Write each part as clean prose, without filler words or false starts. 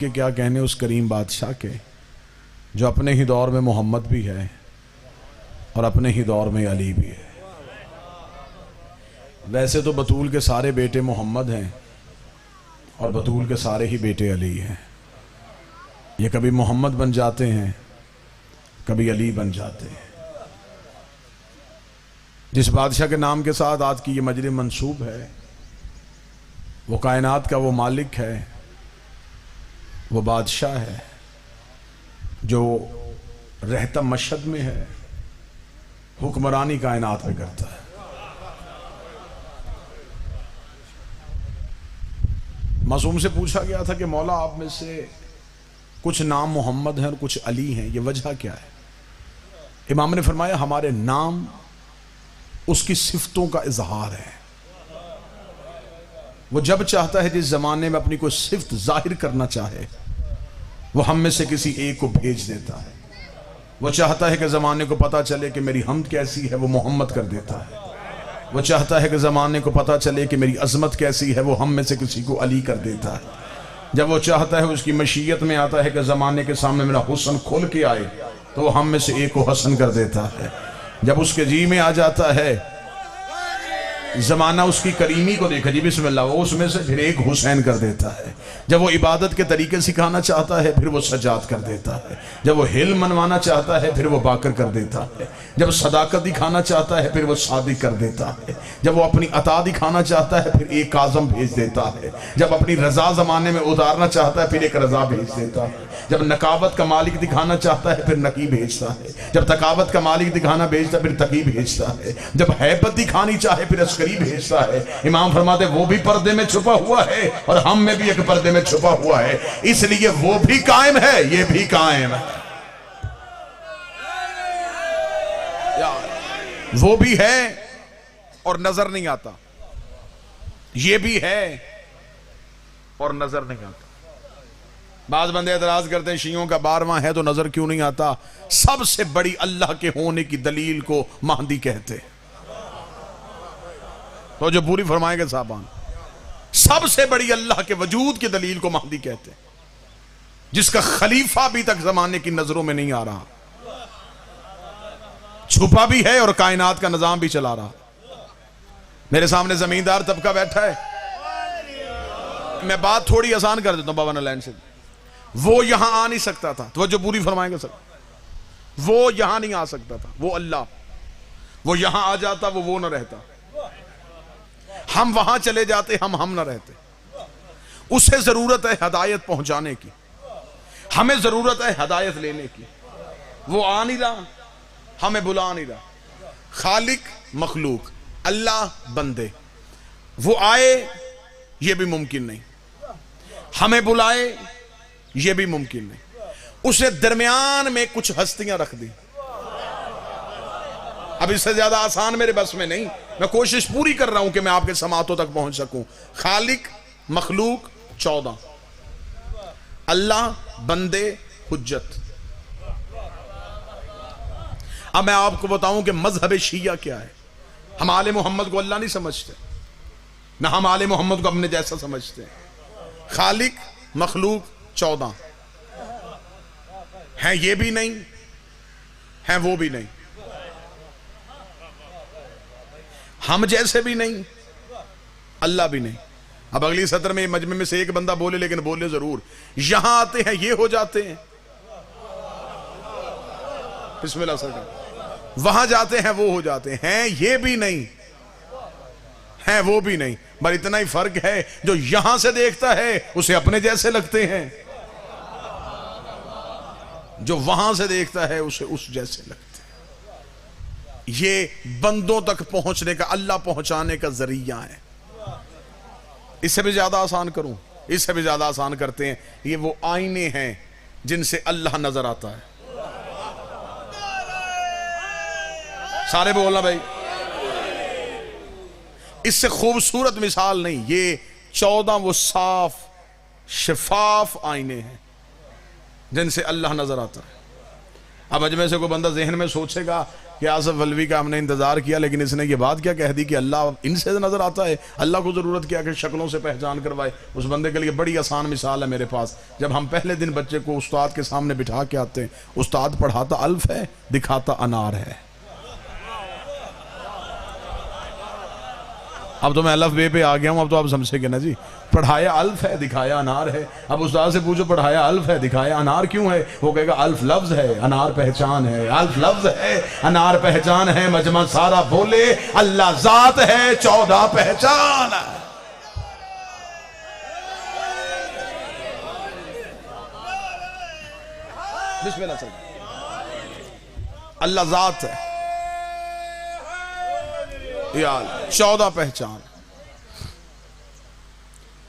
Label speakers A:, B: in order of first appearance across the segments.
A: کہ کیا کہنے اس کریم بادشاہ کے جو اپنے ہی دور میں محمد بھی ہے اور اپنے ہی دور میں علی بھی ہے۔ ویسے تو بطول کے سارے بیٹے محمد ہیں اور بطول کے سارے ہی بیٹے علی ہیں۔ یہ کبھی محمد بن جاتے ہیں، کبھی علی بن جاتے ہیں۔ جس بادشاہ کے نام کے ساتھ آج کی یہ مجلس منسوب ہے، وہ کائنات کا وہ مالک ہے، وہ بادشاہ ہے جو رہتا مشہد میں ہے، حکمرانی کائنات میں کرتا ہے۔ معصوم سے پوچھا گیا تھا کہ مولا آپ میں سے کچھ نام محمد ہیں اور کچھ علی ہیں، یہ وجہ کیا ہے؟ امام نے فرمایا ہمارے نام اس کی صفتوں کا اظہار ہے۔ وہ جب چاہتا ہے جس زمانے میں اپنی کوئی صفت ظاہر کرنا چاہے وہ ہم میں سے کسی ایک کو بھیج دیتا ہے۔ وہ چاہتا ہے کہ زمانے کو پتا چلے کہ میری حمد کیسی ہے، وہ محمد کر دیتا ہے۔ وہ چاہتا ہے کہ زمانے کو پتا چلے کہ میری عظمت کیسی ہے، وہ ہم میں سے کسی کو علی کر دیتا ہے۔ جب وہ چاہتا ہے، اس کی مشیت میں آتا ہے کہ زمانے کے سامنے میرا حسن کھل کے آئے تو وہ ہم میں سے ایک کو حسن کر دیتا ہے۔ جب اس کے جی میں آ جاتا ہے زمانہ اس کی کریمی کو دیکھا، جی بسم اللہ، وہ اس میں سے پھر ایک حسین کر دیتا ہے۔ جب وہ عبادت کے طریقے سکھانا چاہتا ہے پھر وہ سجاد کر دیتا ہے۔ جب وہ حلم منوانا چاہتا ہے پھر وہ باقر کر دیتا ہے۔ جب صداقت دکھانا چاہتا ہے پھر وہ صادق کر دیتا ہے۔ جب وہ اپنی عطا دکھانا چاہتا ہے پھر ایک کاظم بھیج دیتا ہے۔ جب اپنی رضا زمانے میں اتارنا چاہتا ہے پھر ایک رضا بھیج دیتا ہے۔ جب نکابت کا مالک دکھانا چاہتا ہے پھر نقی بھیجتا ہے۔ جب تقاوت کا مالک دکھانا بھیجتا ہے پھر تقی بھیجتا ہے۔ جب حیبت دکھانی چاہے پھر عسکری بھیجتا ہے۔ امام فرماتے وہ بھی پردے میں چھپا ہوا ہے اور ہم میں بھی ایک پردے میں چھپا ہوا ہے، اس لیے وہ بھی قائم ہے، یہ بھی قائم ہے۔ وہ بھی ہے اور نظر نہیں آتا، یہ بھی ہے اور نظر نہیں آتا۔ بعض بندے اعتراض کرتے ہیں شیعوں کا 12واں ہے تو نظر کیوں نہیں آتا؟ سب سے بڑی اللہ کے ہونے کی دلیل کو مہدی کہتے ہیں۔ تو جو پوری فرمائیں گے صاحبان، سب سے بڑی اللہ کے وجود کی دلیل کو مہدی کہتے ہیں، جس کا خلیفہ بھی تک زمانے کی نظروں میں نہیں آ رہا، چھپا بھی ہے اور کائنات کا نظام بھی چلا رہا۔ میرے سامنے زمیندار طبقہ بیٹھا ہے، میں بات تھوڑی آسان کر دیتا ہوں بابا نالین سے۔ وہ یہاں آ نہیں سکتا تھا، تو جو پوری فرمائیں گے سر، وہ یہاں نہیں آ سکتا تھا، وہ اللہ، وہ یہاں آ جاتا وہ نہ رہتا، ہم وہاں چلے جاتے ہم نہ رہتے۔ اسے ضرورت ہے ہدایت پہنچانے کی، ہمیں ضرورت ہے ہدایت لینے کی۔ وہ آ نہیں رہا، ہمیں بلا نہیں رہا۔ خالق مخلوق، اللہ بندے، وہ آئے یہ بھی ممکن نہیں، ہمیں بلائے یہ بھی ممکن نہیں۔ اسے درمیان میں کچھ ہستیاں رکھ دی۔ اب اس سے زیادہ آسان میرے بس میں نہیں، میں کوشش پوری کر رہا ہوں کہ میں آپ کے سماعتوں تک پہنچ سکوں۔ خالق مخلوق 14، اللہ بندے حجت۔ اب میں آپ کو بتاؤں کہ مذہب شیعہ کیا ہے۔ ہم آل محمد کو اللہ نہیں سمجھتے، نہ ہم آل محمد کو اپنے جیسا سمجھتے ہیں۔ خالق مخلوق 14 ہیں، یہ بھی نہیں ہیں، وہ بھی نہیں، ہم جیسے بھی نہیں، اللہ بھی نہیں۔ اب اگلی سطر میں مجمع میں سے ایک بندہ بولے، لیکن بولے ضرور، یہاں آتے ہیں یہ ہو جاتے ہیں، بسم اللہ سرکار، وہاں جاتے ہیں وہ ہو جاتے ہیں، یہ بھی نہیں ہیں، وہ بھی نہیں، بس اتنا ہی فرق ہے، جو یہاں سے دیکھتا ہے اسے اپنے جیسے لگتے ہیں، جو وہاں سے دیکھتا ہے اسے اس جیسے لگتے ہیں۔ یہ بندوں تک پہنچنے کا، اللہ پہنچانے کا ذریعہ ہے۔ اس سے بھی زیادہ آسان کروں، اس سے بھی زیادہ آسان کرتے ہیں، یہ وہ آئینے ہیں جن سے اللہ نظر آتا ہے۔ سارے بولنا بھائی، اس سے خوبصورت مثال نہیں، یہ 14 وہ صاف شفاف آئینے ہیں جن سے اللہ نظر آتا ہے۔ اب اجمے سے کوئی بندہ ذہن میں سوچے گا کہ آصف الوی کا ہم نے انتظار کیا لیکن اس نے یہ بات کیا کہہ دی کہ اللہ ان سے نظر آتا ہے، اللہ کو ضرورت کیا کہ شکلوں سے پہچان کروائے؟ اس بندے کے لیے بڑی آسان مثال ہے میرے پاس. جب ہم پہلے دن بچے کو استاد کے سامنے بٹھا کے آتے ہیں، استاد پڑھاتا الف ہے، دکھاتا انار ہے. اب تو میں الف بے پہ آ گیا ہوں، اب تو آپ سمجھے گے نا جی. پڑھایا الف ہے، دکھایا انار ہے. اب استاد سے پوچھو پڑھایا الف ہے، دکھایا انار کیوں ہے؟ وہ کہے گا الف لفظ ہے، انار پہچان ہے. الف لفظ ہے، انار پہچان ہے. مجمع سارا بولے اللہ ذات ہے، 14 پہچان ہے. بسم اللہ اللہ ذات ہے، یا 14 پہچان.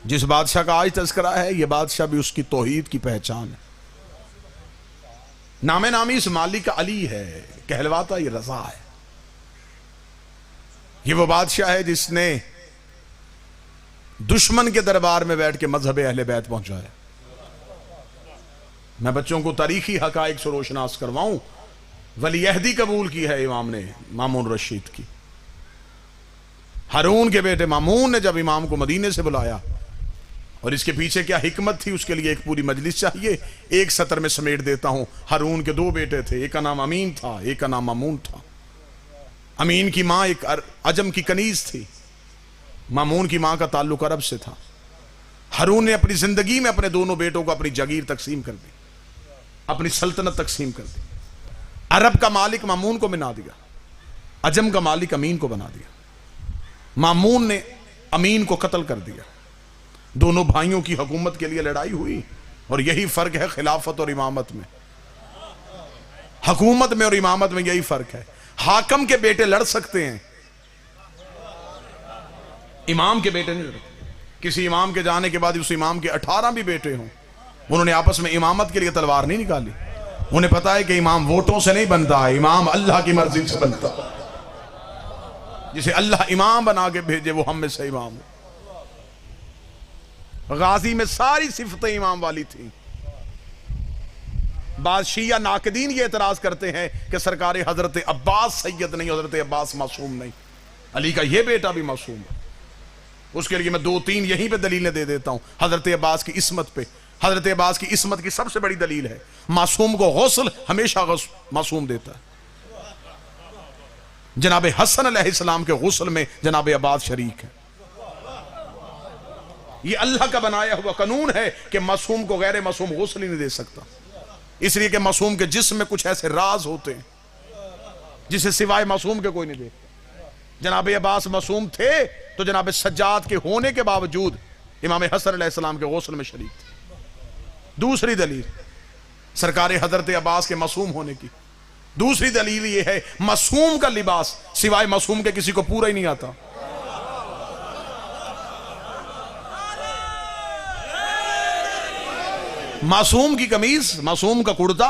A: جس بادشاہ کا آج تذکرہ ہے یہ بادشاہ بھی اس کی توحید کی پہچان ہے. نام نامی اس مالک کا علی ہے، کہلواتا یہ رضا ہے. یہ وہ بادشاہ ہے جس نے دشمن کے دربار میں بیٹھ کے مذہب اہل بیت پہنچایا. میں بچوں کو تاریخی حقائق سے روشناس کرواؤں. ولی عہدی قبول کی ہے امام نے، مامون رشید کی. ہارون کے بیٹے مامون نے جب امام کو مدینے سے بلایا، اور اس کے پیچھے کیا حکمت تھی اس کے لیے ایک پوری مجلس چاہیے. ایک سطر میں سمیٹ دیتا ہوں. ہارون کے 2 بیٹے تھے، ایک کا نام امین تھا، ایک کا نام مامون تھا. امین کی ماں ایک عجم کی کنیز تھی، مامون کی ماں کا تعلق عرب سے تھا. ہارون نے اپنی زندگی میں اپنے دونوں بیٹوں کو اپنی جگیر تقسیم کر دی، اپنی سلطنت تقسیم کر دی. عرب کا مالک مامون کو بنا دیا، عجم کا مالک امین کو بنا دیا. مامون نے امین کو قتل کر دیا. دونوں بھائیوں کی حکومت کے لیے لڑائی ہوئی، اور یہی فرق ہے خلافت اور امامت میں. حکومت میں اور امامت میں یہی فرق ہے. حاکم کے بیٹے لڑ سکتے ہیں، امام کے بیٹے نہیں لڑتے. کسی امام کے جانے کے بعد اس امام کے 18 بھی بیٹے ہوں، انہوں نے آپس میں امامت کے لیے تلوار نہیں نکالی. انہیں پتا ہے کہ امام ووٹوں سے نہیں بنتا، امام اللہ کی مرضی سے بنتا. جسے اللہ امام بنا کے بھیجے وہ ہم میں سے امام ہو. غازی میں ساری صفتیں امام والی تھیں. بعض شیعہ ناقدین یہ اعتراض کرتے ہیں کہ سرکار حضرت عباس سید نہیں، حضرت عباس معصوم نہیں. علی کا یہ بیٹا بھی معصوم ہے. اس کے لیے میں 2-3 یہیں پہ دلیلیں دے دیتا ہوں. حضرت عباس کی عصمت پہ. حضرت عباس کی عصمت کی سب سے بڑی دلیل ہے معصوم کو غسل ہمیشہ معصوم دیتا ہے. جناب حسن علیہ السلام کے غسل میں جناب عباس شریک ہے. یہ اللہ کا بنایا ہوا قانون ہے کہ معصوم کو غیر معصوم غسل ہی نہیں دے سکتا. اس لیے کہ معصوم کے جسم میں کچھ ایسے راز ہوتے ہیں جسے سوائے معصوم کے کوئی نہیں دے. جناب عباس معصوم تھے تو جناب سجاد کے ہونے کے باوجود امام حسن علیہ السلام کے غسل میں شریک تھے. دوسری دلیل سرکار حضرت عباس کے معصوم ہونے کی. دوسری دلیل یہ ہے معصوم کا لباس سوائے معصوم کے کسی کو پورا ہی نہیں آتا. معصوم کی قمیض، معصوم کا کرتا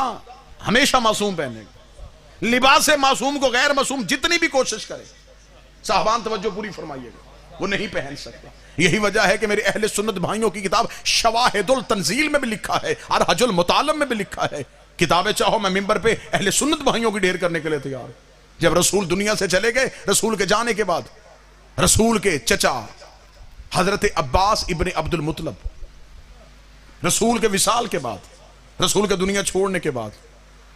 A: ہمیشہ معصوم پہنے گا. لباس معصوم کو غیر معصوم جتنی بھی کوشش کرے، صاحبان توجہ پوری فرمائیے گا، وہ نہیں پہن سکتا. یہی وجہ ہے کہ میرے اہل سنت بھائیوں کی کتاب شواہد التنزیل میں بھی لکھا ہے، ارحج المطالب میں بھی لکھا ہے. کتابیں چاہو میں ممبر پہ اہل سنت بھائیوں کی ڈھیر کرنے کے لیے تیار ہوں. جب رسول دنیا سے چلے گئے، رسول کے جانے کے بعد رسول کے چچا حضرت عباس ابن عبد المطلب، رسول کے وصال کے بعد، رسول کے دنیا چھوڑنے کے بعد،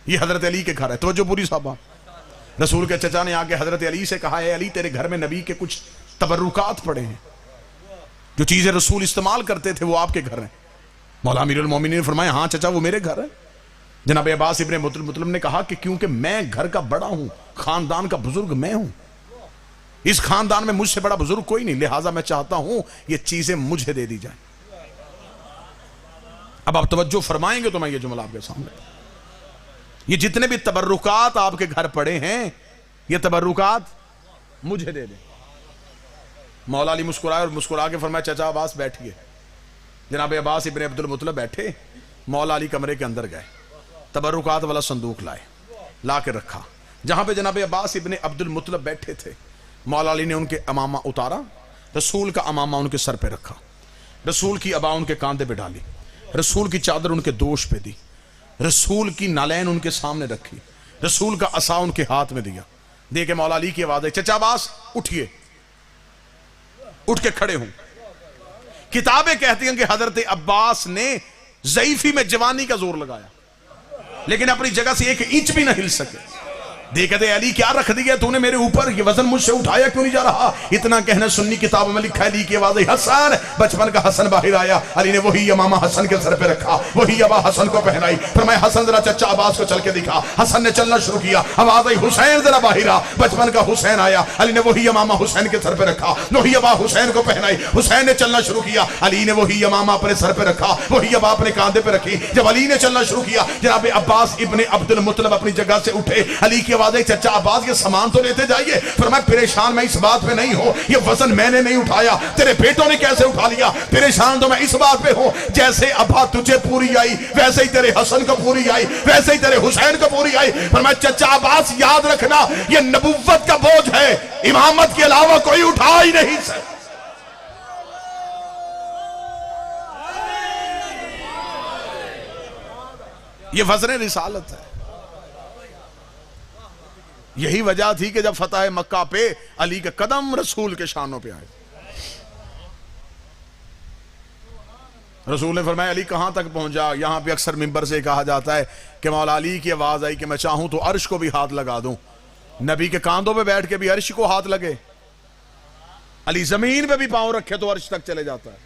A: یہ حضرت علی کے گھر ہے. توجہ پوری صاحبہ. رسول کے چچا نے آ کے حضرت علی سے کہا، اے علی تیرے گھر میں نبی کے کچھ تبرکات پڑے ہیں، جو چیزیں رسول استعمال کرتے تھے وہ آپ کے گھر ہیں. مولا امیر المومنین نے فرمایا ہاں چچا وہ میرے گھر ہے. جناب عباس ابن مطلب نے کہا کہ کیونکہ میں گھر کا بڑا ہوں، خاندان کا بزرگ میں ہوں، اس خاندان میں مجھ سے بڑا بزرگ کوئی نہیں، لہٰذا میں چاہتا ہوں یہ چیزیں مجھے دے دی جائیں. اب آپ توجہ فرمائیں گے تو میں یہ جملہ آپ کے سامنے، یہ جتنے بھی تبرکات آپ کے گھر پڑے ہیں یہ تبرکات مجھے دے دیں. مولا علی مسکرائے اور مسکرا کے فرمایا چچا عباس بیٹھیے. جناب عباس ابن عبد المطلب بیٹھے. مولا علی کمرے کے اندر گئے، تبرکات والا صندوق لائے، لا کے رکھا جہاں پہ جناب عباس ابن عبد المطلب بیٹھے تھے. مولا علی نے ان کے امامہ اتارا، رسول کا امامہ ان کے سر پہ رکھا، رسول کی عبا ان کے کاندھے پہ ڈالی، رسول کی چادر ان کے دوش پہ دی، رسول کی نالین ان کے سامنے رکھی، رسول کا عصا ان کے ہاتھ میں دیا، دے کے مولا علی کی آواز ہے چچا عباس اٹھئے، اٹھ کے کھڑے ہوں۔ کتابیں کہتی ہیں کہ حضرت عباس نے ضعیفی میں جوانی کا زور لگایا لیکن اپنی جگہ سے ایک انچ بھی نہ ہل سکے۔ دیکھتے علی کیا رکھ دیا تو نے میرے اوپر، یہ وزن مجھ سے اٹھایا کیوں نہیں جا رہا؟ اتنا کہنا سنی کتابوں میں لکھا ہے، علی کی آواز ہے حسن، بچپن کا حسن باہر آیا، علی نے وہی امامہ حسن کے سر پہ رکھا، وہی ابا حسن کو پہنائی، فرمایا حسن ذرا چچا عباس کو چل کے دکھا۔ حسن نے چلنا شروع کیا، آواز آئی حسین ذرا باہر آ، بچپن کا حسین آیا، علی نے وہی امامہ حسین کے سر پہ رکھا، وہی ابا حسین کو پہنائی، حسین نے چلنا شروع کیا، علی نے وہی امامہ اپنے سر پہ رکھا، وہی ابا اپنے کاندھے پہ رکھی۔ جب علی نے چلنا شروع کیا، جناب عباس ابن عبد المطلب اپنی جگہ سے اٹھے، علی کی آواز آئی چچا عباس یہ سامان تو لیتے جائیے۔ فرمایا پریشان میں اس بات پہ نہیں ہوں، یہ وزن میں نے نہیں اٹھایا، تیرے بیٹوں نے کیسے اٹھا لیا؟ پریشان تو میں اس بات پہ ہوں جیسے ابا تجھے پوری آئی ویسے ہی تیرے حسن کو پوری آئی، ویسے ہی تیرے حسین کو پوری آئی۔ فرمایا چچا عباس یاد رکھنا یہ نبوت کا بوجھ ہے، امامت کے علاوہ کوئی اٹھا ہی نہیں سکتا۔ یہ وزن رسالت ہے۔ یہی وجہ تھی کہ جب فتح مکہ پہ علی کے قدم رسول کے شانوں پہ آئے، رسول نے فرمایا علی کہاں تک پہنچا؟ یہاں پہ اکثر منبر سے کہا جاتا ہے کہ مولا علی کی آواز آئی کہ میں چاہوں تو عرش کو بھی ہاتھ لگا دوں، نبی کے کاندھوں پہ بیٹھ کے بھی عرش کو ہاتھ لگے، علی زمین پہ بھی پاؤں رکھے تو عرش تک چلے جاتا ہے۔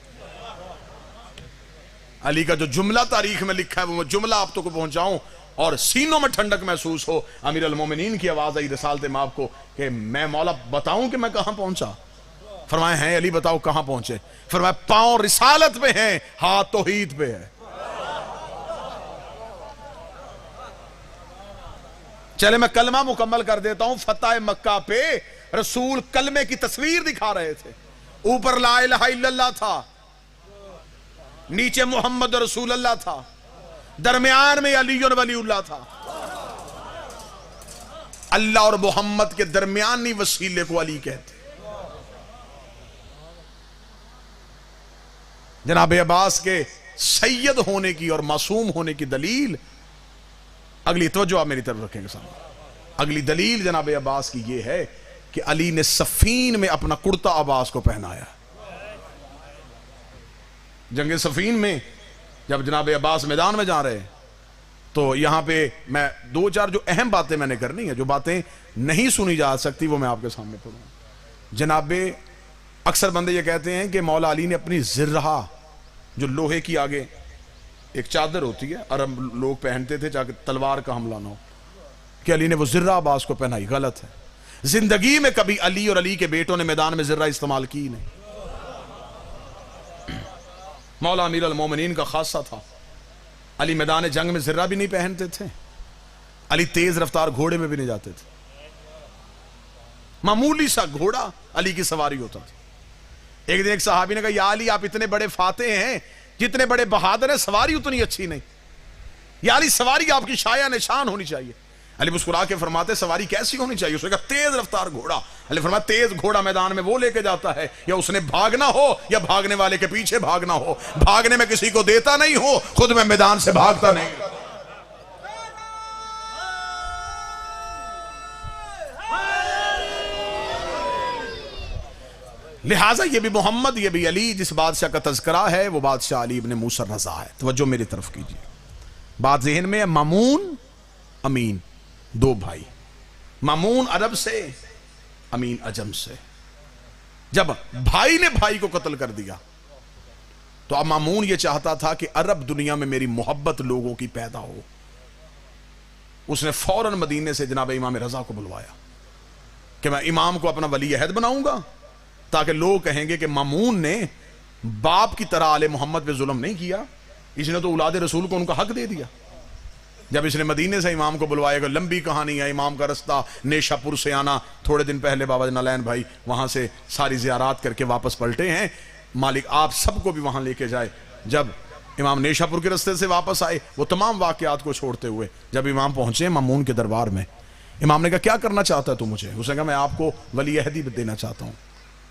A: علی کا جو جملہ تاریخ میں لکھا ہے وہ جملہ آپ تو کو پہنچاؤں اور سینوں میں ٹھنڈک محسوس ہو۔ امیر المومنین کی آواز آئی رسالت مآب کو کہ میں مولا بتاؤں کہ میں کہاں پہنچا؟ فرمایا ہیں علی بتاؤ کہاں پہنچے؟ فرمایا پاؤں رسالت پہ ہیں، ہاتھ توحید پہ ہے۔ چلے میں کلمہ مکمل کر دیتا ہوں۔ فتح مکہ پہ رسول کلمے کی تصویر دکھا رہے تھے، اوپر لا الہ الا اللہ تھا، نیچے محمد رسول اللہ تھا، درمیان میں علی ولی اللہ تھا۔ اللہ اور محمد کے درمیانی وسیلے کو علی کہتے۔ جناب عباس کے سید ہونے کی اور معصوم ہونے کی دلیل، اگلی توجہ آپ میری طرف رکھیں گے سامنے، اگلی دلیل جناب عباس کی یہ ہے کہ علی نے صفین میں اپنا کرتا عباس کو پہنایا۔ جنگ صفین میں جب جناب عباس میدان میں جا رہے تو یہاں پہ میں دو چار جو اہم باتیں میں نے کرنی ہیں، جو باتیں نہیں سنی جا سکتی وہ میں آپ کے سامنے پڑھوں۔ جناب اکثر بندے یہ کہتے ہیں کہ مولا علی نے اپنی زرہ جو لوہے کی آگے ایک چادر ہوتی ہے عرب لوگ پہنتے تھے تاکہ تلوار کا حملہ نہ ہو، کہ علی نے وہ زرہ عباس کو پہنائی، غلط ہے۔ زندگی میں کبھی علی اور علی کے بیٹوں نے میدان میں زرہ استعمال کی نہیں۔ مولا امیر المومنین کا خاصہ تھا، علی میدان جنگ میں زرہ بھی نہیں پہنتے تھے، علی تیز رفتار گھوڑے میں بھی نہیں جاتے تھے، معمولی سا گھوڑا علی کی سواری ہوتا تھا۔ ایک دن ایک صحابی نے کہا یا علی آپ اتنے بڑے فاتح ہیں، جتنے بڑے بہادر ہیں، سواری اتنی اچھی نہیں، یا علی سواری آپ کی شایع نشان ہونی چاہیے۔ علی مسکرا کے فرماتے سواری کیسی ہونی چاہیے؟ اس نے کہا تیز رفتار گھوڑا۔ علی فرمایا تیز گھوڑا میدان میں وہ لے کے جاتا ہے یا اس نے بھاگنا ہو یا بھاگنے والے کے پیچھے بھاگنا ہو، بھاگنے میں کسی کو دیتا نہیں ہو، خود میں میدان سے بھاگتا نہیں۔ لہٰذا یہ بھی محمد یہ بھی علی جس بادشاہ کا تذکرہ ہے وہ بادشاہ علی ابن موسیٰ الرضا ہے۔ توجہ میری طرف کیجیے، بات ذہن میں ہے۔ مامون امین دو بھائی، مامون عرب سے، امین عجم سے۔ جب بھائی نے بھائی کو قتل کر دیا تو اب مامون یہ چاہتا تھا کہ عرب دنیا میں میری محبت لوگوں کی پیدا ہو۔ اس نے فوراً مدینے سے جناب امام رضا کو بلوایا کہ میں امام کو اپنا ولی عہد بناؤں گا تاکہ لوگ کہیں گے کہ مامون نے باپ کی طرح آل محمد پہ ظلم نہیں کیا، اس نے تو اولاد رسول کو ان کا حق دے دیا۔ جب اس نے مدینے سے امام کو بلوایا گا، لمبی کہانی ہے، امام کا رستہ نیشا پور سے آنا، تھوڑے دن پہلے بابا جنالین بھائی وہاں سے ساری زیارات کر کے واپس پلٹے ہیں، مالک آپ سب کو بھی وہاں لے کے جائے۔ جب امام نیشا پور کے رستے سے واپس آئے وہ تمام واقعات کو چھوڑتے ہوئے جب امام پہنچے مامون کے دربار میں، امام نے کہا کیا کرنا چاہتا ہے تو مجھے؟ اس نے کہا میں آپ کو ولی عہدی دینا چاہتا ہوں،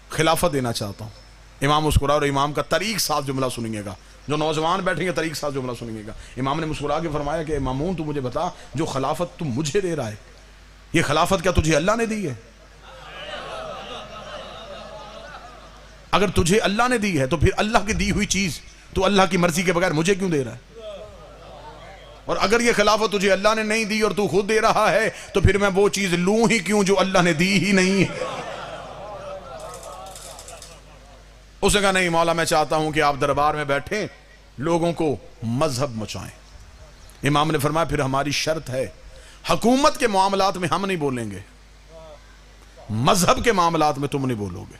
A: خلافت دینا چاہتا ہوں۔ امام مسکرا اور امام کا طریق ساتھ جملہ سنیے گا. جو نوجوان بیٹھیں گے طریق ساتھ جملہ سنیے گا. امام نے مسکرا کے فرمایا کہ مامون تو مجھے بتا, جو خلافت تم مجھے دے رہا ہے, یہ خلافت کیا تجھے اللہ نے دی ہے؟ اگر تجھے اللہ نے دی ہے تو پھر اللہ کی دی ہوئی چیز تو اللہ کی مرضی کے بغیر مجھے کیوں دے رہا ہے؟ اور اگر یہ خلافت تجھے اللہ نے نہیں دی اور تو خود دے رہا ہے تو پھر میں وہ چیز لوں ہی کیوں جو اللہ نے دی ہی نہیں ہے؟ اس نے کہا نہیں مولا, میں چاہتا ہوں کہ آپ دربار میں بیٹھیں, لوگوں کو مذہب مچائیں. امام نے فرمایا پھر ہماری شرط ہے, حکومت کے معاملات میں ہم نہیں بولیں گے, مذہب کے معاملات میں تم نہیں بولو گے.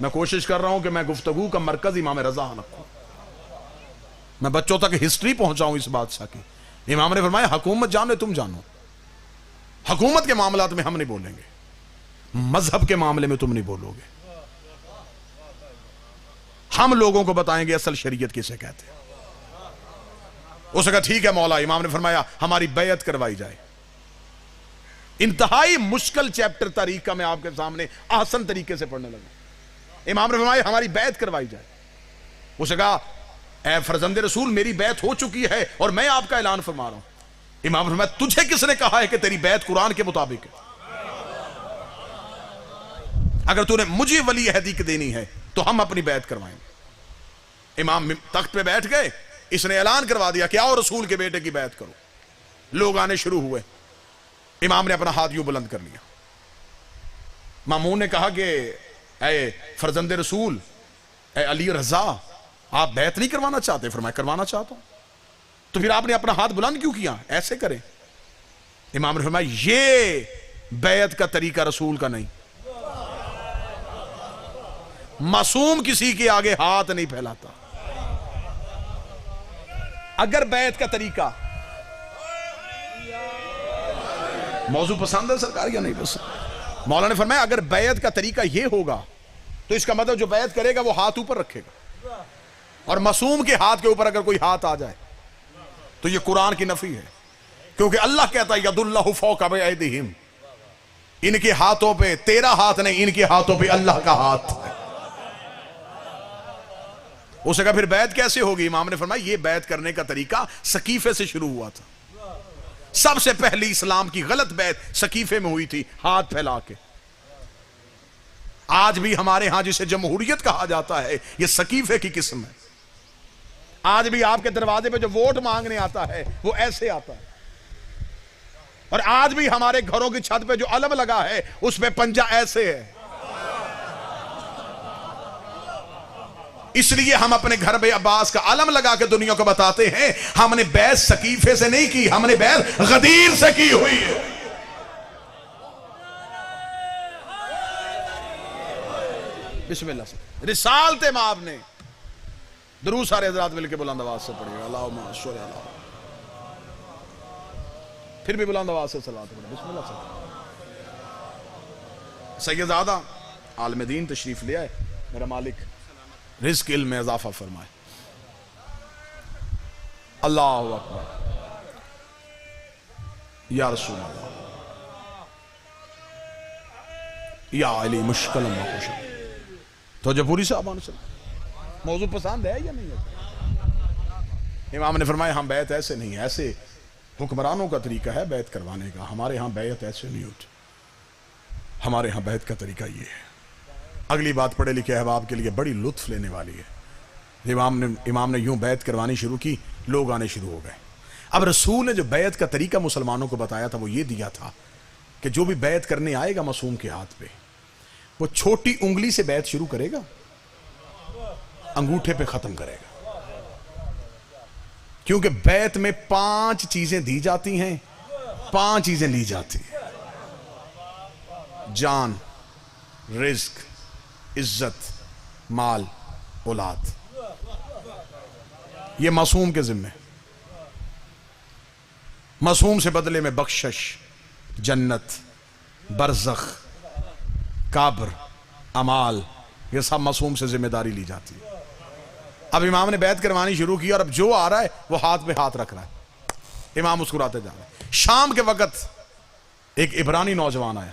A: میں کوشش کر رہا ہوں کہ میں گفتگو کا مرکز امام رضا رکھوں, میں بچوں تک ہسٹری پہنچاؤں اس بادشاہ کی. امام نے فرمایا حکومت جانے تم جانو, حکومت کے معاملات میں ہم نہیں بولیں گے, مذہب کے معاملے میں تم نہیں بولو گے. ہم لوگوں کو بتائیں گے اصل شریعت کسے کہتے ہیں. اس نے کہا ٹھیک ہے مولا. امام نے فرمایا ہماری بیعت کروائی جائے. انتہائی مشکل چیپٹر تاریخ کا میں آپ کے سامنے آسان طریقے سے پڑھنے لگا. امام نے فرمایا ہماری بیعت کروائی جائے. اس نے کہا اے فرزند رسول میری بیعت ہو چکی ہے اور میں آپ کا اعلان فرما رہا ہوں. امام نے فرمایا تجھے کس نے کہا ہے کہ تیری بیعت قرآن کے مطابق ہے؟ اگر تو نے مجھے ولی عہدی کی دینی ہے تو ہم اپنی بیعت کروائیں گے. امام تخت پہ بیٹھ گئے, اس نے اعلان کروا دیا کہ آؤ رسول کے بیٹے کی بیعت کرو. لوگ آنے شروع ہوئے. امام نے اپنا ہاتھ یوں بلند کر لیا. مامون نے کہا کہ اے فرزند رسول, اے علی رضا, آپ بیعت نہیں کروانا چاہتے؟ فرمایا کروانا چاہتا ہوں. تو پھر آپ نے اپنا ہاتھ بلند کیوں کیا؟ ایسے کریں. امام نے فرمایا یہ بیعت کا طریقہ رسول کا نہیں. معصوم کسی کے آگے ہاتھ نہیں پھیلاتا. اگر بیعت کا طریقہ, موضوع پسند ہے سرکار یا نہیں پسند؟ مولا نے فرمایا اگر بیعت کا طریقہ یہ ہوگا تو اس کا مطلب جو بیعت کرے گا وہ ہاتھ اوپر رکھے گا, اور معصوم کے ہاتھ کے اوپر اگر کوئی ہاتھ آ جائے تو یہ قرآن کی نفی ہے. کیونکہ اللہ کہتا ہے ید اللہ فوق ایدیہم, ان کے ہاتھوں پہ تیرا ہاتھ نہیں, ان کے ہاتھوں پہ اللہ کا ہاتھ ہے. اس نے کہا پھر بیعت کیسے ہوگی؟ امام نے فرمایا یہ بیعت کرنے کا طریقہ سقیفے سے شروع ہوا تھا. سب سے پہلی اسلام کی غلط بیعت سقیفے میں ہوئی تھی, ہاتھ پھیلا کے. آج بھی ہمارے ہاں جسے جمہوریت کہا جاتا ہے یہ سقیفے کی قسم ہے. آج بھی آپ کے دروازے پہ جو ووٹ مانگنے آتا ہے وہ ایسے آتا ہے. اور آج بھی ہمارے گھروں کی چھت پہ جو علم لگا ہے اس پہ پنجہ ایسے ہے. اس لیے ہم اپنے گھر بے عباس کا علم لگا کے دنیا کو بتاتے ہیں ہم نے بیعت سقیفے سے نہیں کی, ہم نے بیعت غدیر سے کی ہوئی ہے. بسم اللہ سے رسالت مآب نے درود سارے حضرات مل کے بلند آواز سے پڑھیے گا. اللہم صلی اللہ, پھر بھی بلند آواز سے صلوات پڑھیں. بسم اللہ سے. سیدزادہ عالم دین تشریف لے آئے, میرا مالک رزق علم میں اضافہ فرمائے. اللہ اکبر. یا رسول اللہ, یا علی مشکل مکوشا. تو جو پوری صاحبان سے موضوع پسند ہے یا نہیں ہے؟ امام نے فرمایا ہم بیعت ایسے نہیں, ایسے حکمرانوں کا طریقہ ہے بیعت کروانے کا, ہمارے ہاں بیعت ایسے نہیں ہوتی. ہمارے ہاں بیعت کا طریقہ یہ ہے. اگلی بات پڑھے لکھے احباب کے لیے بڑی لطف لینے والی ہے. امام نے یوں بیعت کروانی شروع کی, لوگ آنے شروع ہو گئے. اب رسول نے جو بیعت کا طریقہ مسلمانوں کو بتایا تھا وہ یہ دیا تھا کہ جو بھی بیعت کرنے آئے گا معصوم کے ہاتھ پہ, وہ چھوٹی انگلی سے بیعت شروع کرے گا, انگوٹھے پہ ختم کرے گا. کیونکہ بیعت میں 5 چیزیں دی جاتی ہیں, 5 چیزیں لی جاتی ہیں. جان, رزق, عزت, مال, اولاد. یہ معصوم کے ذمہ. معصوم سے بدلے میں بخشش, جنت, برزخ, قبر, امال, یہ سب معصوم سے ذمہ داری لی جاتی ہے. اب امام نے بیعت کروانی شروع کی اور اب جو آ رہا ہے وہ ہاتھ پہ ہاتھ رکھ رہا ہے. امام مسکراتے جا رہے ہیں. شام کے وقت ایک عبرانی نوجوان آیا.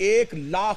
A: 1,00,000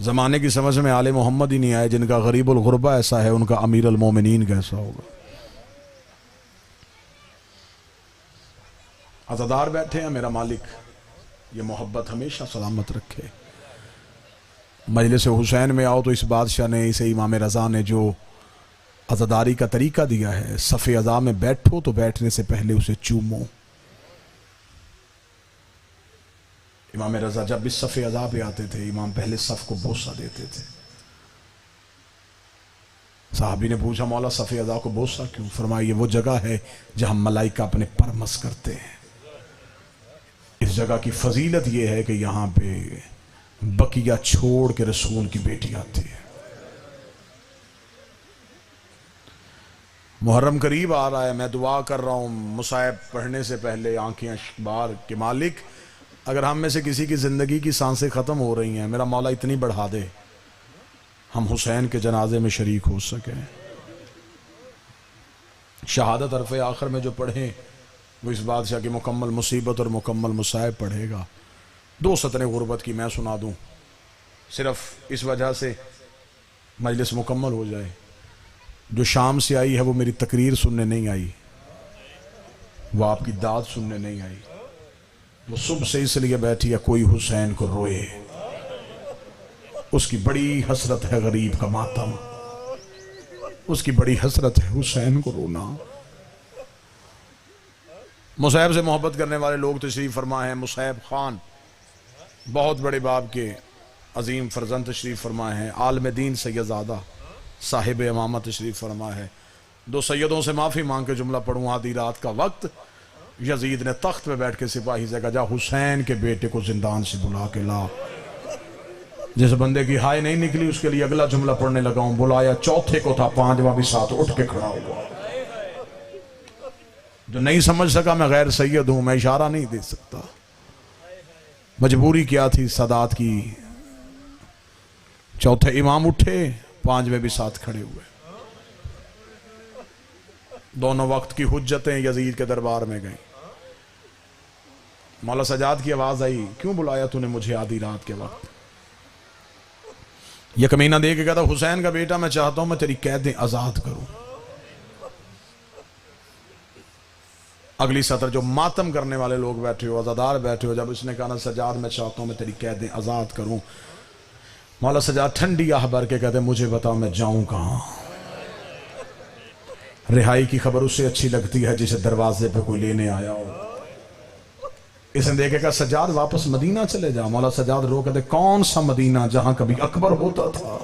A: زمانے کی سمجھ میں آل محمد ہی نہیں آئے، جن کا غریب الغربہ ایسا ہے ان کا امیر المومنین کیسا ہوگا؟ عزادار بیٹھے ہیں، میرا مالک یہ محبت ہمیشہ سلامت رکھے۔ مجلس حسین میں آؤ تو اس بادشاہ نے، اسے امام رضا نے جو عزاداری کا طریقہ دیا ہے، صف عزا میں بیٹھو تو بیٹھنے سے پہلے اسے چومو۔ امام رضا جب بھی صف عزا پہ آتے تھے، امام پہلے صف کو بوسہ دیتے تھے۔ صحابی نے پوچھا مولا صف عزا کو بوسہ کیوں؟ فرمایا یہ وہ جگہ ہے جہاں ملائکہ اپنے پر مس کرتے ہیں۔ اس جگہ کی فضیلت یہ ہے کہ یہاں پہ بقیہ چھوڑ کے رسول کی بیٹی آتی ہے۔ محرم قریب آ رہا ہے، میں دعا کر رہا ہوں مصائب پڑھنے سے پہلے آنکھیں بار کہ مالک اگر ہم میں سے کسی کی زندگی کی سانسیں ختم ہو رہی ہیں، میرا مولا اتنی بڑھا دے ہم حسین کے جنازے میں شریک ہو سکیں۔ شہادت عرف آخر میں جو پڑھیں وہ اس بادشاہ کی مکمل مصیبت اور مکمل مصائب پڑھے گا۔ 2 سطریں غربت کی میں سنا دوں، صرف اس وجہ سے مجلس مکمل ہو جائے۔ جو شام سے آئی ہے وہ میری تقریر سننے نہیں آئی، وہ آپ کی داد سننے نہیں آئی، وہ صبح سے اس لیے بیٹھی ہے کوئی حسین کو روئے۔ اس کی بڑی حسرت ہے غریب کا ماتم، اس کی بڑی حسرت ہے حسین کو رونا۔ مصعب سے محبت کرنے والے لوگ تشریف فرما ہیں۔ مصعب خان بہت بڑے باپ کے عظیم فرزند تشریف فرما ہیں۔ عالم دین سیدزادہ صاحب امامہ تشریف فرما ہے۔ 2 سیدوں سے معافی مانگ کے جملہ پڑھوں، آدھی رات کا وقت یزید نے تخت پہ بیٹھ کے سپاہی سے کہا جا حسین کے بیٹے کو زندان سے بلا کے لا۔ جس بندے کی ہائے نہیں نکلی اس کے لیے اگلا جملہ پڑھنے لگا ہوں، بلایا چوتھے کو تھا، 5واں بھی ساتھ اٹھ کے کھڑا ہوا۔ جو نہیں سمجھ سکا میں غیر سید ہوں، میں اشارہ نہیں دے سکتا۔ مجبوری کیا تھی سادات کی، چوتھے امام اٹھے، 5ویں بھی ساتھ کھڑے ہوئے۔ دونوں وقت کی حجتیں یزید کے دربار میں گئیں۔ مولا سجاد کی آواز آئی، کیوں بلایا تو نے مجھے آدھی رات کے وقت؟ یہ کمینہ دے کے کہتا حسین کا بیٹا میں چاہتا ہوں میں تیری قیدیں آزاد کروں۔ اگلی سطر جو ماتم کرنے والے لوگ بیٹھے ہو، عزادار بیٹھے ہو، جب اس نے کہا نا سجاد میں چاہتا ہوں میں تیری قیدیں آزاد کروں، مولا سجاد ٹھنڈی آہ بھر کے کہتے مجھے بتاؤ میں جاؤں کہاں؟ رہائی کی خبر اسے اچھی لگتی ہے جسے دروازے پہ کوئی لینے آیا ہو۔ اس نے دیکھے کہا سجاد واپس مدینہ چلے جا۔ مولا سجاد رو کہتے کون سا مدینہ جہاں کبھی اکبر ہوتا تھا،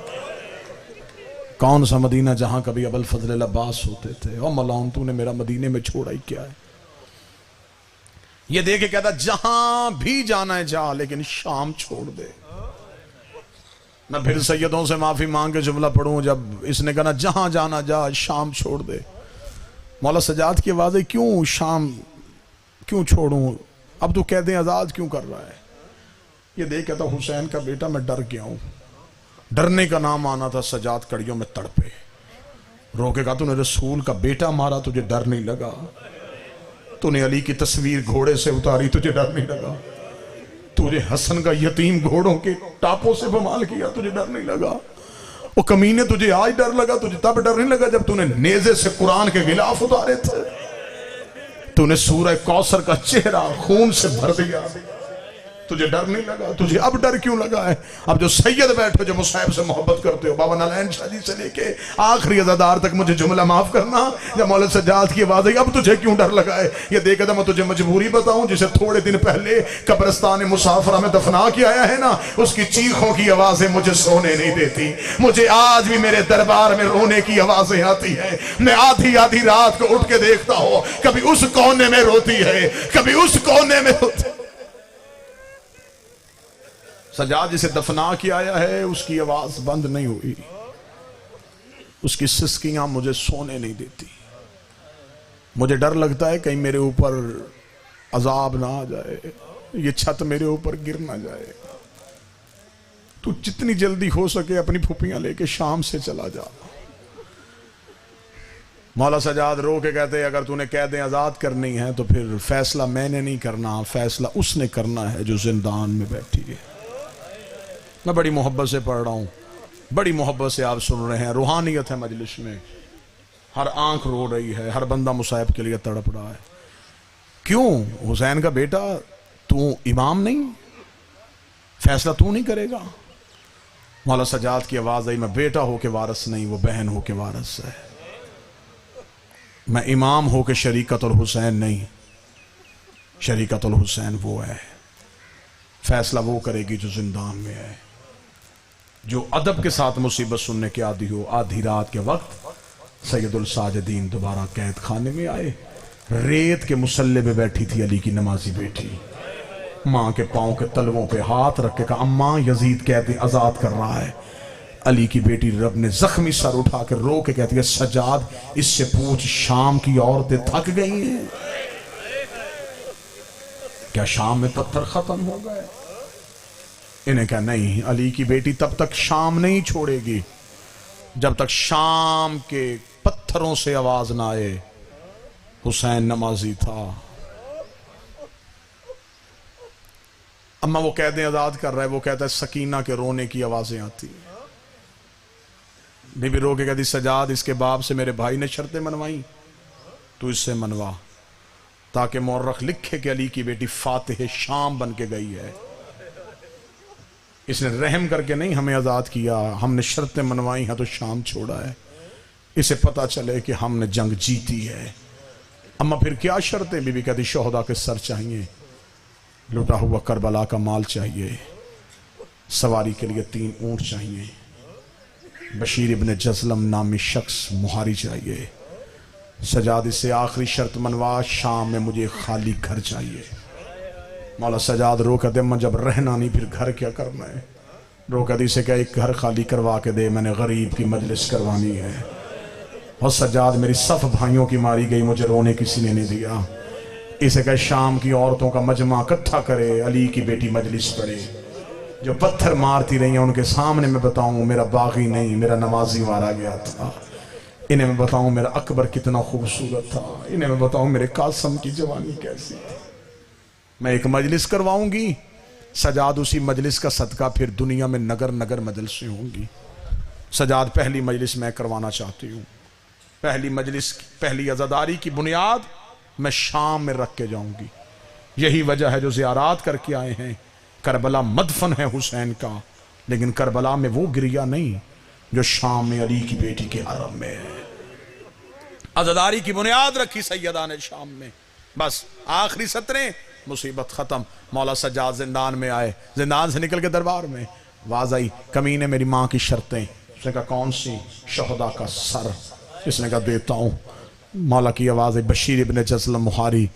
A: کون سا مدینہ جہاں کبھی ابو الفضل العباس ہوتے تھے، او ملعون تو نے میرا مدینے میں چھوڑا ہی کیا ہے؟ یہ دیکھے کہتا جہاں بھی جانا ہے جا، لیکن شام چھوڑ دے۔ میں پھر سیدوں سے معافی مانگ کے جملہ پڑھوں، جب اس نے کہا جہاں جانا جا، شام چھوڑ دے۔ مولا سجاد کی آواز ہے کیوں شام کیوں چھوڑوں؟ اب تو قیدیں آزاد کیوں کر رہا ہے؟ یہ دیکھ کہتا حسین کا بیٹا میں ڈر گیا ہوں۔ ڈرنے کا نام آنا تھا، سجاد کڑیوں میں تڑپے، رو کے کہا تو نے رسول کا بیٹا مارا، تجھے ڈر نہیں لگا؟ تو نے علی کی تصویر گھوڑے سے اتاری، تجھے ڈر نہیں لگا؟ تجھے حسن کا یتیم گھوڑوں کے ٹاپوں سے بمال کیا، تجھے ڈر نہیں لگا؟ وہ کمینے تجھے آج ڈر لگا، تجھے تب ڈر نہیں لگا جب تو نے نیزے سے قرآن کے غلاف اتارے تھے؟ تو نے سورہ کوثر کا چہرہ خون سے بھر دیا، تجھے ڈر نہیں لگا؟ تجھے اب ڈر کیوں لگا ہے؟ اب جو سید بیٹھو جو مصعب سے محبت کرتے ہو، بابا نالین شاہ جی سے لے کے آخری عزادار تک مجھے جملہ معاف کرنا، جب مولا سجاد کی آواز آئی اب تجھے کیوں ڈر لگا ہے؟ یہ دیکھا تھا میں تجھے مجبوری بتاؤں، جسے تھوڑے دن پہلے قبرستان مسافرہ میں دفنا کے آیا ہے نا، اس کی چیخوں کی آوازیں مجھے سونے نہیں دیتی۔ مجھے آج بھی میرے دربار میں رونے کی آوازیں آتی ہیں، میں آدھی آدھی رات کو اٹھ کے دیکھتا ہوں، کبھی اس کونے میں روتی ہے، کبھی اس کونے میں روتی ہے۔ سجاد جسے دفنا کے آیا ہے اس کی آواز بند نہیں ہوئی، اس کی سسکیاں مجھے سونے نہیں دیتی۔ مجھے ڈر لگتا ہے کہیں میرے اوپر عذاب نہ آ جائے، یہ چھت میرے اوپر گر نہ جائے۔ تو جتنی جلدی ہو سکے اپنی پھوپیاں لے کے شام سے چلا جا۔ مولا سجاد رو کے کہتے اگر تو نے قیدیں آزاد کرنی ہے تو پھر فیصلہ میں نے نہیں کرنا، فیصلہ اس نے کرنا ہے جو زندان میں بیٹھی ہے۔ میں بڑی محبت سے پڑھ رہا ہوں، بڑی محبت سے آپ سن رہے ہیں، روحانیت ہے مجلس میں، ہر آنکھ رو رہی ہے، ہر بندہ مصائب کے لیے تڑپ رہا ہے۔ کیوں؟ حسین کا بیٹا تو امام نہیں؟ فیصلہ تو نہیں کرے گا؟ مولا سجاد کی آواز آئی، میں بیٹا ہو کے وارث نہیں، وہ بہن ہو کے وارث ہے۔ میں امام ہو کے شریکت الحسین نہیں، شریکت الحسین وہ ہے، فیصلہ وہ کرے گی جو زندان میں ہے، جو ادب کے ساتھ مصیبت سننے کے عادی ہو۔ آدھی رات کے وقت سید الساجدین دوبارہ قید خانے میں آئے، ریت کے مسلح پہ بیٹھی تھی علی کی نمازی بیٹی، ماں کے پاؤں کے تلووں پہ ہاتھ رکھ کے کہا اماں یزید قید آزاد کر رہا ہے۔ علی کی بیٹی رب نے زخمی سر اٹھا کے رو کے کہتی ہے سجاد اس سے پوچھ شام کی عورتیں تھک گئی ہیں کیا؟ شام میں پتھر ختم ہو گئے؟ انہیں کہا نہیں، علی کی بیٹی تب تک شام نہیں چھوڑے گی جب تک شام کے پتھروں سے آواز نہ آئے حسین نمازی تھا۔ اما وہ قیدیں آزاد کر رہا ہے، وہ کہتا ہے سکینہ کے رونے کی آوازیں آتی ہیں۔ بی بی رو کے کہتی سجاد اس کے باپ سے میرے بھائی نے شرطیں منوائیں، تو اس سے منوا تاکہ مورخ لکھے کہ علی کی بیٹی فاتح شام بن کے گئی ہے۔ اس نے رحم کر کے نہیں ہمیں آزاد کیا، ہم نے شرطیں منوائی ہیں تو شام چھوڑا ہے، اسے پتا چلے کہ ہم نے جنگ جیتی ہے۔ اما پھر کیا شرطیں؟ بی بی کہتی شہداء کے سر چاہیے، لوٹا ہوا کربلا کا مال چاہیے، سواری کے لیے 3 اونٹ چاہیے، بشیر ابن جزلم نامی شخص مہاری چاہیے، سجاد اس سے آخری شرط منوا شام میں مجھے خالی گھر چاہیے۔ مولا سجاد رو کہتے میں جب رہنا نہیں پھر گھر کیا کرنا ہے؟ رو کہتے سے کہ ایک گھر خالی کروا کے دے، میں نے غریب کی مجلس کروانی ہے۔ اور سجاد میری صف بھائیوں کی ماری گئی، مجھے رونے کسی نے نہیں دیا، اسے کہ شام کی عورتوں کا مجمع اکٹھا کرے، علی کی بیٹی مجلس پڑے، جو پتھر مارتی رہی ہیں ان کے سامنے میں بتاؤں میرا باغی نہیں، میرا نمازی مارا گیا تھا، انہیں میں بتاؤں میرا اکبر کتنا خوبصورت تھا، انہیں میں بتاؤں میرے قاسم کی جوانی کیسی تھی۔ میں ایک مجلس کرواؤں گی، سجاد اسی مجلس کا صدقہ پھر دنیا میں نگر نگر مجلسیں ہوں گی۔ سجاد پہلی مجلس میں کروانا چاہتی ہوں، پہلی مجلس پہلی عزاداری کی بنیاد میں شام میں رکھ کے جاؤں گی۔ یہی وجہ ہے جو زیارات کر کے آئے ہیں، کربلا مدفن ہے حسین کا، لیکن کربلا میں وہ گریا نہیں جو شام میں علی کی بیٹی کے حرم میں ہے۔ عزاداری کی بنیاد رکھی سیدہ نے شام میں، بس آخری سطریں مصیبت ختم۔ مولا سجاد زندان میں آئے، زندان سے نکل کے دربار میں آواز آئی کمینے میری ماں کی شرطیں۔ اس نے کہا کون سی؟ شہداء کا سر۔ اس نے کہا دیتا ہوں۔ مولا کی آواز آئی بشیر ابن جزلم مہاری۔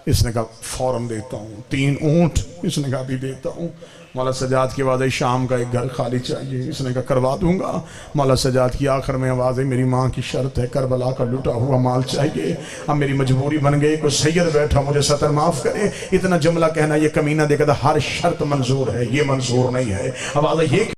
A: اس نے کہا فوراً دیتا ہوں۔ 3 اونٹ۔ اس نے کہا بھی دیتا ہوں۔ مولا سجاد کی آواز آئی شام کا ایک گھر خالی چاہیے۔ اس نے کہا کروا دوں گا۔ مولا سجاد کی آخر میں آواز آئی میری ماں کی شرط ہے، کربلا کا لٹا ہوا مال چاہیے، اب میری مجبوری بن گئی، کوئی سید بیٹھا مجھے ستر معاف کرے۔ اتنا جملہ کہنا یہ کمینہ دیکھا تھا ہر شرط منظور ہے، یہ منظور نہیں ہے۔ آواز آئی یہ